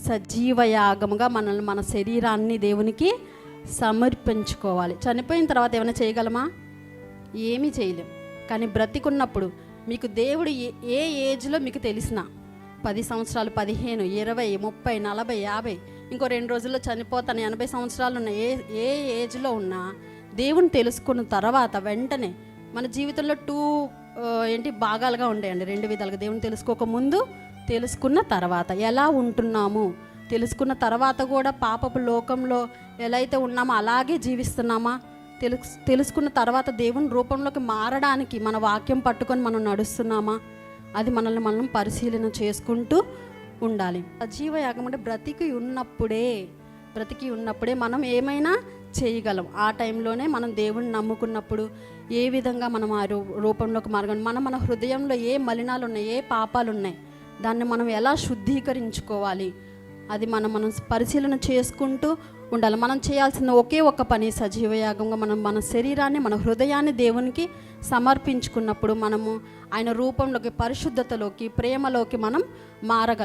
సజీవ యాగముగా మనల్ని, మన శరీరాన్ని దేవునికి సమర్పించుకోవాలి. చనిపోయిన తర్వాత ఏమైనా చేయగలమా? ఏమీ చేయలేం. కానీ బ్రతికున్నప్పుడు మీకు దేవుడు ఏ ఏజ్లో మీకు తెలిసిన 10 సంవత్సరాలు, 15, 20, 30, 40, 50, ఇంకో 2 రోజుల్లో చనిపోతాను, 80 సంవత్సరాలు ఉన్న ఏ ఏజ్లో ఉన్నా దేవుని తెలుసుకున్న తర్వాత వెంటనే మన జీవితంలో భాగాలుగా ఉండేయండి, 2 విధాలుగా. దేవుని తెలుసుకోక ముందు, తెలుసుకున్న తర్వాత ఎలా ఉంటున్నాము, తెలుసుకున్న తర్వాత కూడా పాపపు లోకంలో ఎలా అయితే ఉన్నామో అలాగే జీవిస్తున్నామా, తెలుసుకున్న తర్వాత దేవుని రూపంలోకి మారడానికి మన వాక్యం పట్టుకొని మనం నడుస్తున్నామా, అది మనల్ని మనం పరిశీలన చేసుకుంటూ ఉండాలి. సజీవ యాగం అంటే బ్రతికి ఉన్నప్పుడే మనం ఏమైనా చేయగలం. ఆ టైంలోనే మనం దేవుణ్ణి నమ్ముకున్నప్పుడు ఏ విధంగా మనం ఆ రూపంలోకి మారగలం, మన హృదయంలో ఏ మలినాలు ఉన్నాయి, ఏ పాపాలు ఉన్నాయి, దాన్ని మనం ఎలా శుద్ధీకరించుకోవాలి, అది మనం పరిశీలన చేసుకుంటూ ఉండాలి. మనం చేయాల్సిన ఒకే ఒక్క పని సజీవ యాగంగా మనం మన శరీరాన్ని, మన హృదయాన్ని దేవునికి సమర్పించుకున్నప్పుడు మనము ఆయన రూపంలోకి, పరిశుద్ధతలోకి, ప్రేమలోకి మనం మారగలం.